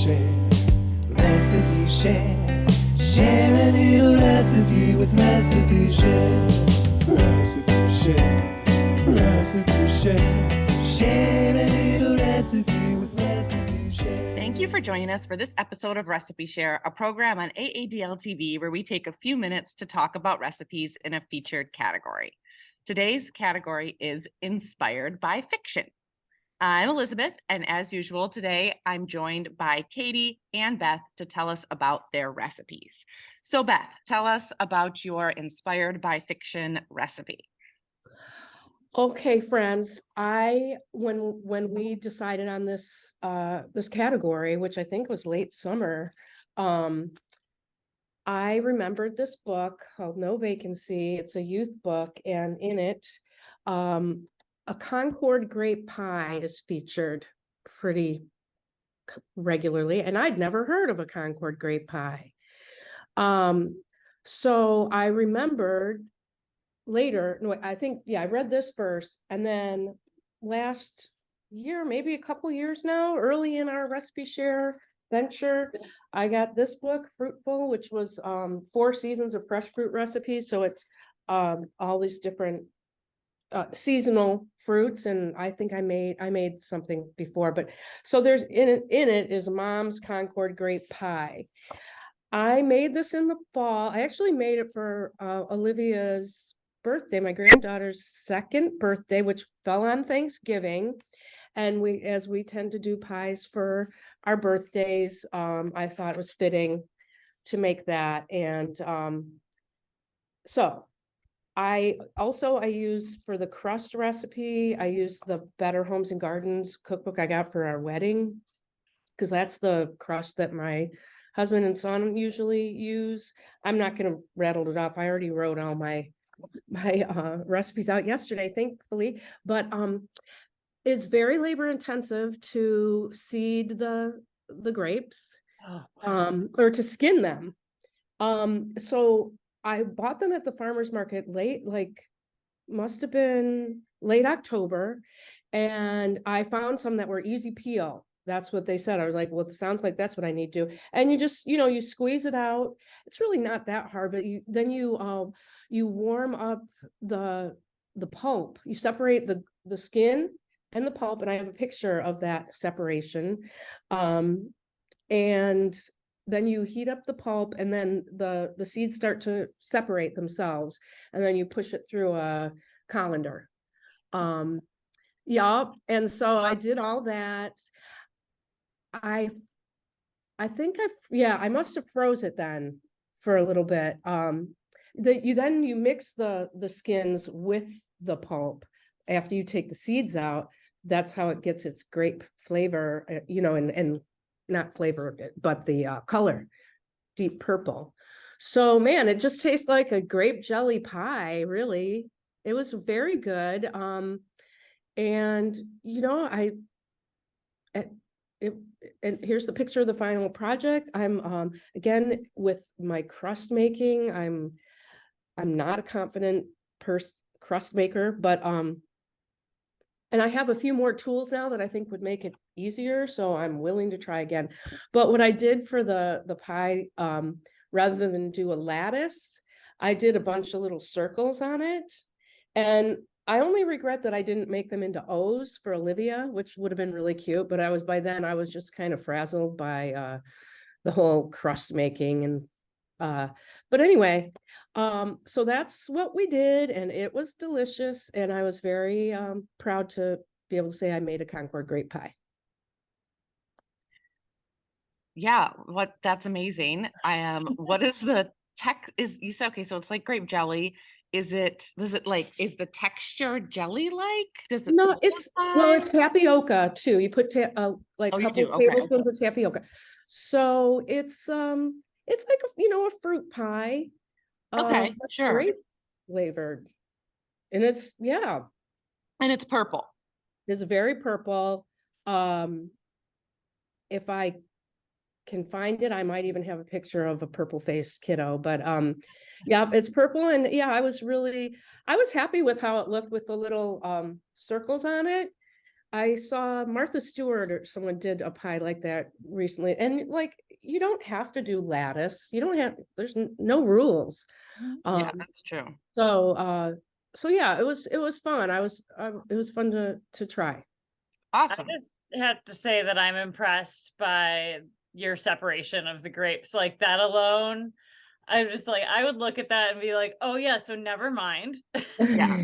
share, recipe share. Share a little recipe with Recipe Share. Recipe Share, Recipe Share. Share a little recipe with Recipe Share. Thank you for joining us for this episode of Recipe Share, a program on AADL TV where we take a few minutes to talk about recipes in a featured category. Today's category is Inspired by Fiction. I'm Elizabeth, and as usual, today I'm joined by Katie and Beth to tell us about their recipes. So Beth, tell us about your Inspired by Fiction recipe. Okay, friends, when we decided on this this category, which I think was late summer, I remembered this book called No Vacancy. It's a youth book, and in it, a Concord grape pie is featured pretty regularly, and I'd never heard of a Concord grape pie. So I remembered later, no, I think, yeah, I read this first, and then last year, maybe a couple years now, early in our Recipe Share venture, I got this book, Fruitful, which was 4 seasons of fresh fruit recipes. So it's all these different seasonal fruits, and I think I made something before, but so there's in it is Mom's Concord grape pie. I made this in the fall. I actually made it for Olivia's birthday, my granddaughter's 2nd birthday, which fell on Thanksgiving. And as we tend to do pies for our birthdays, I thought it was fitting to make that. And so I use for the crust recipe, I use the Better Homes and Gardens cookbook I got for our wedding, because that's the crust that my husband and son usually use. I'm not going to rattle it off. I already wrote all my recipes out yesterday, thankfully, but it's very labor intensive to seed the grapes, or to skin them. So I bought them at the farmer's market must have been late October, and I found some that were easy peel. That's what they said. I was like, well, it sounds like that's what I need to do. And you just, you squeeze it out. It's really not that hard, but you warm up the pulp. You separate the skin and the pulp, and I have a picture of that separation. And then you heat up the pulp, and then the seeds start to separate themselves, and then you push it through a colander. Yeah, and so I did all that. I think I must have froze it then for a little bit. You mix the skins with the pulp after you take the seeds out. That's how it gets its grape flavor, and not flavor, but the color, deep purple. So man, it just tastes like a grape jelly pie, really. It was very good. And and here's the picture of the final project. I'm again with my crust making. I'm not a confident crust maker, but and I have a few more tools now that I think would make it easier, so I'm willing to try again. But what I did for the pie, rather than do a lattice, I did a bunch of little circles on it. And I only regret that I didn't make them into O's for Olivia, which would have been really cute. But by then I was just kind of frazzled by the whole crust making. And but anyway, so that's what we did, and it was delicious, and I was very proud to be able to say I made a Concord grape pie. Yeah, that's amazing. What is the you said, okay, so it's like grape jelly. Is the texture jelly like? Does it? No, it's tapioca too. You put a couple tablespoons of tapioca. So it's like a fruit pie. Okay, sure. Grape flavored. And it's And it's purple. It's very purple. If I can find it, I might even have a picture of a purple faced kiddo, but yeah, it's purple. And I was happy with how it looked with the little circles on it. I saw Martha Stewart or someone did a pie like that recently. And like, you don't have to do lattice. You don't have, there's no rules. Yeah, Um, that's true. so yeah, it was fun. It was fun to try. I Awesome. just have to say that I'm impressed by your separation of the grapes. Like that alone, I'm just like, I would look at that and be like, oh yeah, so never mind. Yeah.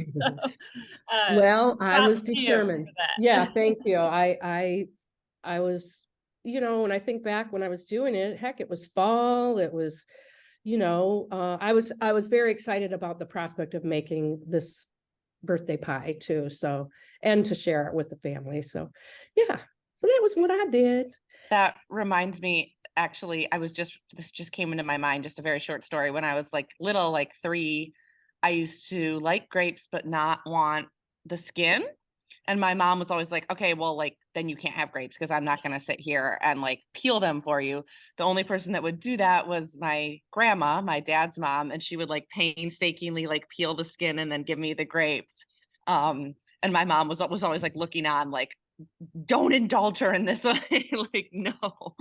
Well, I was props to you for determined. that. Yeah, thank you. I was, when I think back when I was doing it, heck, it was fall. It was, I was very excited about the prospect of making this birthday pie too. So, and to share it with the family. So, yeah. So that was what I did. That reminds me, actually, this just came into my mind, just a very short story. When I was like little, like 3, I used to like grapes, but not want the skin. And my mom was always like, okay, well, like, then you can't have grapes because I'm not going to sit here and like peel them for you. The only person that would do that was my grandma, my dad's mom, and she would like painstakingly like peel the skin and then give me the grapes. And my mom was always like looking on, like, don't indulge her in this way. Like, no. 'Cause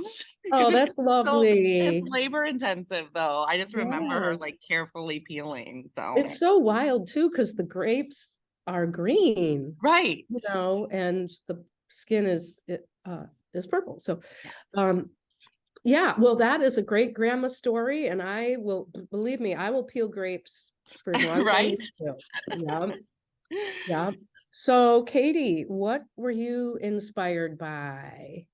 Oh, that's it's lovely. labor intensive though. I just remember her Yes. like carefully peeling. So It's so wild too, because the grapes are green, right. and the skin is purple. So, Yeah. yeah, well, that is a great grandma story, and I will, believe me, I will peel grapes for as long as I Right. need to. Yeah, yeah. So, Katie, what were you inspired by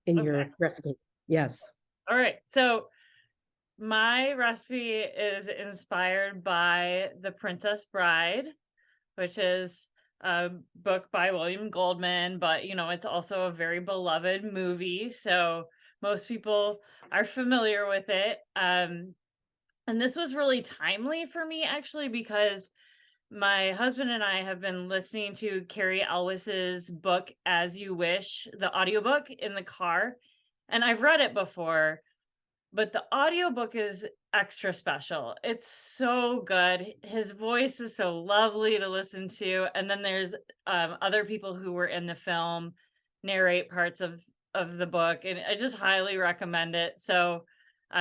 in Okay. your recipe? Yes. All right. So my recipe is inspired by The Princess Bride, which is a book by William Goldman, but it's also a very beloved movie. So most people are familiar with it. And this was really timely for me actually, because my husband and I have been listening to Carrie Elwes's book As You Wish, the audiobook, in the car. And I've read it before, but the audiobook is extra special. It's so good. His voice is so lovely to listen to. And then there's other people who were in the film narrate parts of the book, and I just highly recommend it. So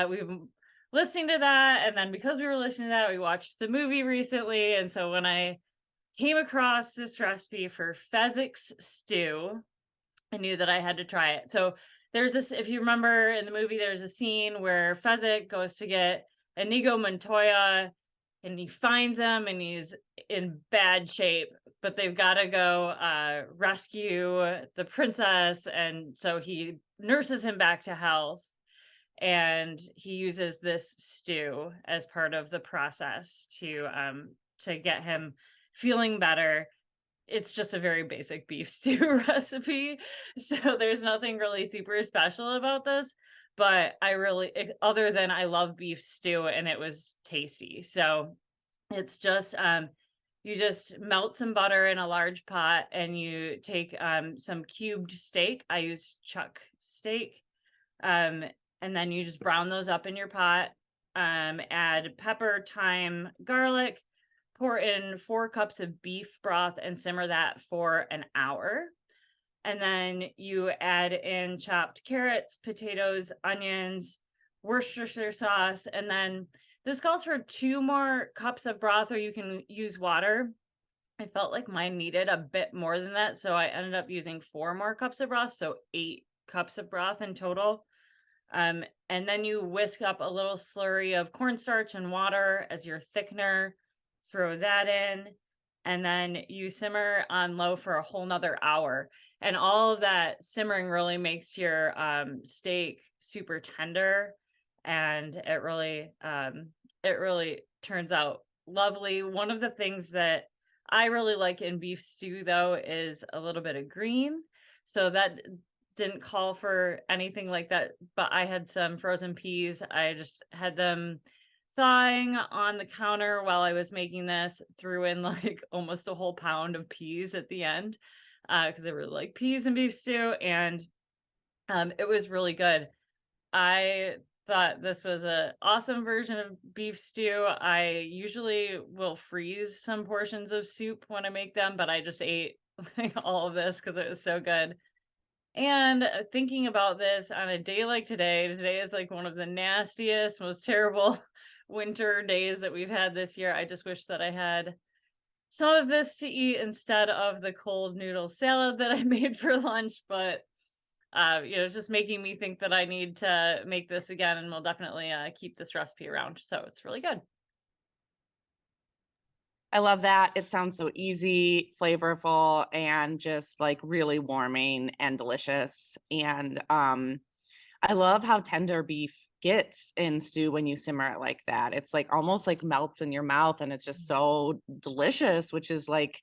we've been listening to that, and then because we were listening to that, we watched the movie recently. And so when I came across this recipe for Fezzik's stew, I knew that I had to try it. So there's this, if you remember in the movie, there's a scene where Fezzik goes to get Inigo Montoya, and he finds him and he's in bad shape, but they've got to go rescue the princess. And so he nurses him back to health, and he uses this stew as part of the process to get him feeling better. It's just a very basic beef stew recipe. So there's nothing really super special about this, but other than I love beef stew and it was tasty. So it's just, you just melt some butter in a large pot, and you take some cubed steak. I use chuck steak. And then you just brown those up in your pot. Add pepper, thyme, garlic. Pour in 4 cups of beef broth and simmer that for an hour. And then you add in chopped carrots, potatoes, onions, Worcestershire sauce. And then this calls for 2 more cups of broth, or you can use water. I felt like mine needed a bit more than that, so I ended up using 4 more cups of broth, so 8 cups of broth in total. And then you whisk up a little slurry of cornstarch and water as your thickener. Throw that in, and then you simmer on low for a whole nother hour. And all of that simmering really makes your steak super tender, and it really turns out lovely. One of the things that I really like in beef stew though is a little bit of green. So that didn't call for anything like that, but I had some frozen peas. I just had them thawing on the counter while I was making this, threw in like almost a whole pound of peas at the end, because I really like peas and beef stew, and it was really good. I thought this was an awesome version of beef stew. I usually will freeze some portions of soup when I make them, but I just ate like all of this because it was so good. And thinking about this on a day like today is like one of the nastiest, most terrible winter days that we've had this year. I just wish that I had some of this to eat instead of the cold noodle salad that I made for lunch. But it's just making me think that I need to make this again, and we'll definitely keep this recipe around. So it's really good. I love that. It sounds so easy, flavorful, and just like really warming and delicious. And I love how tender beef gets in stew when you simmer it like that. It's like almost like melts in your mouth and it's just so delicious, which is like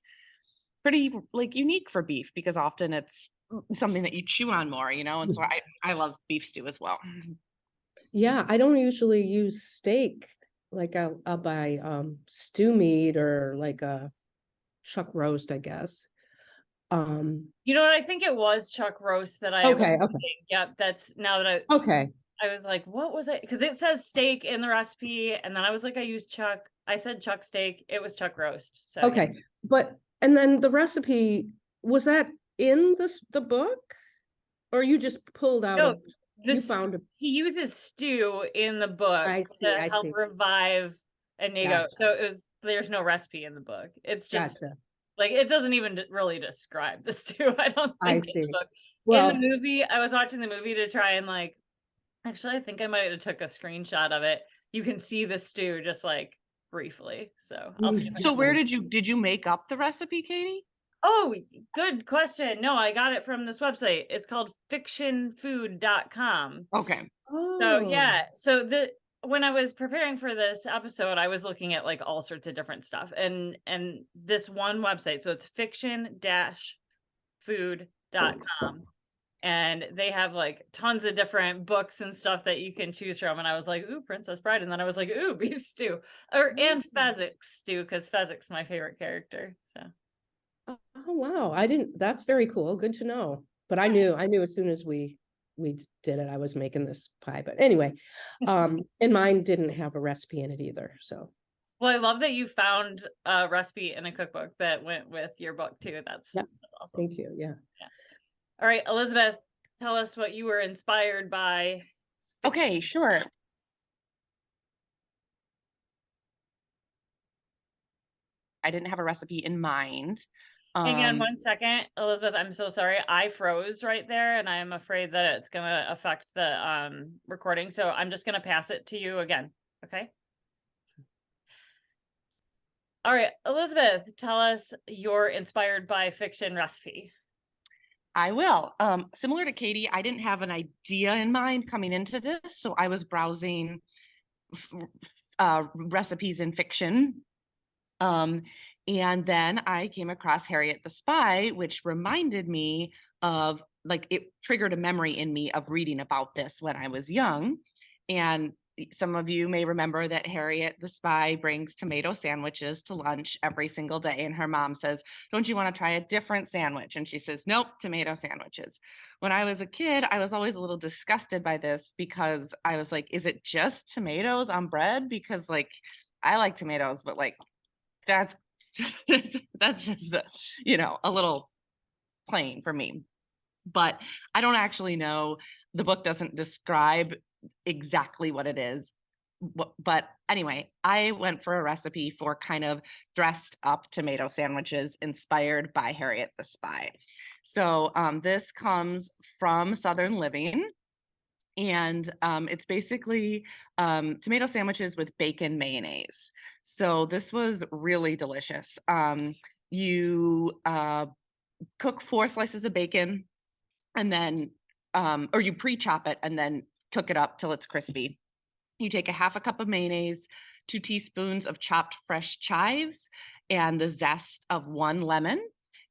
pretty like unique for beef because often it's something that you chew on more, and so I love beef stew as well. Yeah, I don't usually use steak. Like I'll buy stew meat or like a chuck roast, I guess. You know what? I think it was chuck roast that I Okay, was okay. saying. Yep, that's now that Okay. I was like, what was it? Because it says steak in the recipe, and then I was like, I said chuck steak. It was chuck roast. So Okay. yeah. But and then the recipe, was that in the book? Or you just pulled out No, you found he uses stew in the book I to help see. revive Inigo. Gotcha. So there's no recipe in the book. It's just Gotcha. like it doesn't even really describe the stew. I don't I think in see. the book. In the Well, movie, I was watching the movie to try and like. Actually, I think I might have took a screenshot of it. You can see the stew just like briefly. So I'll see if I So can. where did you make up the recipe, Katie? Oh, good question. No, I got it from this website. It's called fictionfood.com. Okay. So oh, yeah, when I was preparing for this episode, I was looking at like all sorts of different stuff, and this one website, so it's fiction-food.com, and they have like tons of different books and stuff that you can choose from. And I was like, ooh, Princess Bride, and then I was like, ooh, beef stew, and Fezzik stew because Fezzik's my favorite character. So. oh wow. I didn't, that's very cool. Good to know. But I knew as soon as we did it, I was making this pie. But anyway, and mine didn't have a recipe in it either. So Well, I love that you found a recipe in a cookbook that went with your book too. That's awesome. thank you. Yeah. All right, Elizabeth, tell us what you were inspired by. Okay, sure. I didn't have a recipe in mind. Hang on 1 second, Elizabeth. I'm so sorry. I froze right there, and I'm afraid that it's going to affect the recording. So I'm just going to pass it to you again. Okay. All right, Elizabeth, tell us your inspired by fiction recipe. I will. Similar to Katie, I didn't have an idea in mind coming into this, so I was browsing recipes in fiction. And then I came across Harriet the Spy, which reminded me of, like, it triggered a memory in me of reading about this when I was young. And some of you may remember that Harriet the Spy brings tomato sandwiches to lunch every single day. And her mom says, don't you want to try a different sandwich? And she says, nope, tomato sandwiches. When I was a kid, I was always a little disgusted by this because I was like, is it just tomatoes on bread? Because like, I like tomatoes, but like, that's just, a little plain for me. But I don't actually know. The book doesn't describe exactly what it is. But anyway, I went for a recipe for kind of dressed up tomato sandwiches inspired by Harriet the Spy. So this comes from Southern Living. And it's basically tomato sandwiches with bacon mayonnaise. So this was really delicious. You cook 4 slices of bacon and then, or you pre-chop it and then cook it up till it's crispy. You take a half a cup of mayonnaise, 2 teaspoons of chopped fresh chives, and the zest of 1 lemon.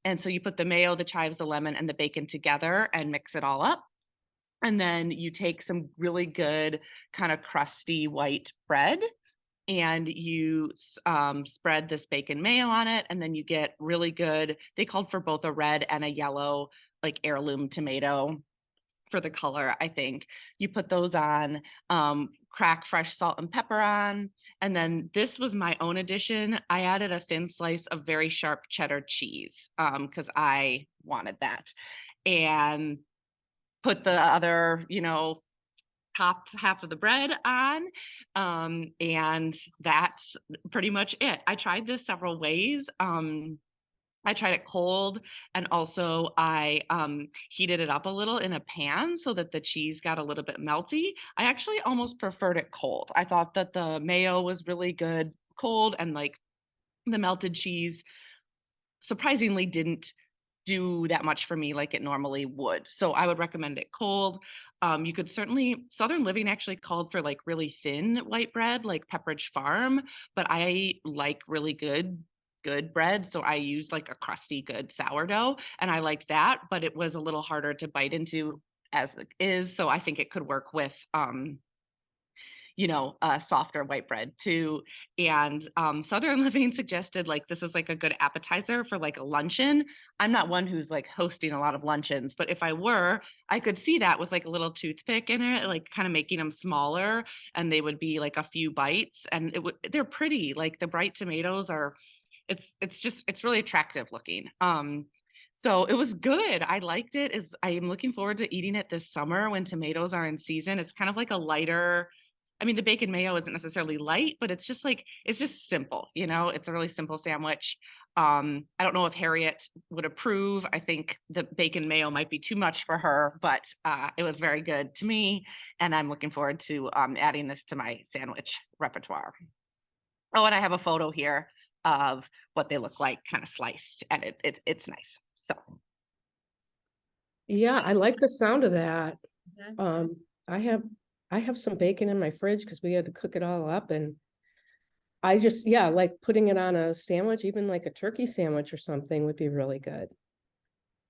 And so you put the mayo, the chives, the lemon, and the bacon together and mix it all up. And then you take some really good kind of crusty white bread and you spread this bacon mayo on it. And then you get really good, they called for both a red and a yellow, like heirloom tomato for the color, I think. You put those on, crack fresh salt and pepper on. And then this was my own addition. I added a thin slice of very sharp cheddar cheese because I wanted that. And put the other, top half of the bread on. And that's pretty much it. I tried this several ways. I tried it cold, and also I heated it up a little in a pan so that the cheese got a little bit melty. I actually almost preferred it cold. I thought that the mayo was really good cold, and like the melted cheese surprisingly didn't do that much for me like it normally would. So I would recommend it cold. You could certainly, Southern Living actually called for like really thin white bread, like Pepperidge Farm, but I like really good bread. So I used like a crusty, good sourdough, and I liked that, but it was a little harder to bite into as it is. So I think it could work with, softer white bread too. And Southern Living suggested like this is like a good appetizer for like a luncheon. I'm not one who's like hosting a lot of luncheons, but if I were, I could see that with like a little toothpick in it, like kind of making them smaller, and they would be like a few bites, and they're pretty. Like the bright tomatoes are, it's really attractive looking. So it was good. I liked it. I am looking forward to eating it this summer when tomatoes are in season. It's kind of like a lighter, I mean, the bacon mayo isn't necessarily light, but it's just simple, it's a really simple sandwich. I don't know if Harriet would approve. I think the bacon mayo might be too much for her, but it was very good to me. And I'm looking forward to adding this to my sandwich repertoire. Oh, and I have a photo here of what they look like kind of sliced, and it's nice. So. Yeah, I like the sound of that. Mhm. I have some bacon in my fridge because we had to cook it all up, and I just, like putting it on a sandwich, even like a turkey sandwich or something would be really good.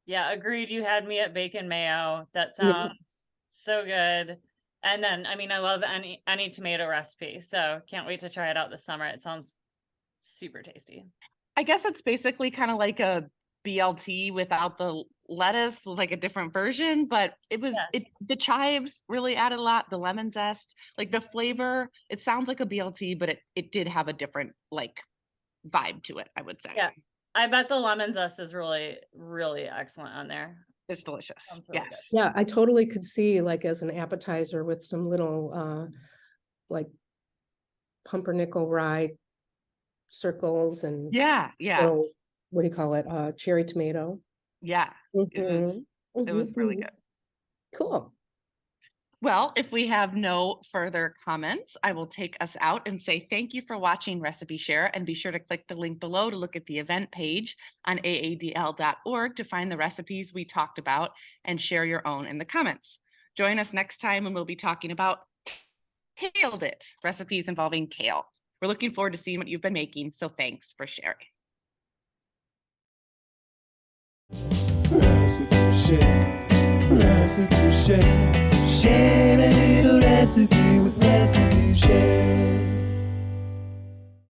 Yeah, agreed. You had me at bacon mayo. That Yeah. sounds so good. And then, I mean, I love any tomato recipe, so can't wait to try it out this summer. It sounds super tasty. I guess it's basically kind of like a BLT without the lettuce, like a different version, but the chives really added a lot, the lemon zest, like the flavor, it sounds like a BLT, but it did have a different like vibe to it, I would say. Yeah. I bet the lemon zest is really, really excellent on there. It's delicious. Sounds really Yes. Yeah, I totally could see like as an appetizer with some little like pumpernickel rye circles and Yeah. little, what do you call it? Cherry tomato. Yeah. It was really good. Cool. Well, if we have no further comments, I will take us out and say thank you for watching Recipe Share, and be sure to click the link below to look at the event page on aadl.org to find the recipes we talked about and share your own in the comments. Join us next time when we'll be talking about Kaled It, recipes involving kale. We're looking forward to seeing what you've been making, so thanks for sharing. Recipe Share, Recipe Share, share.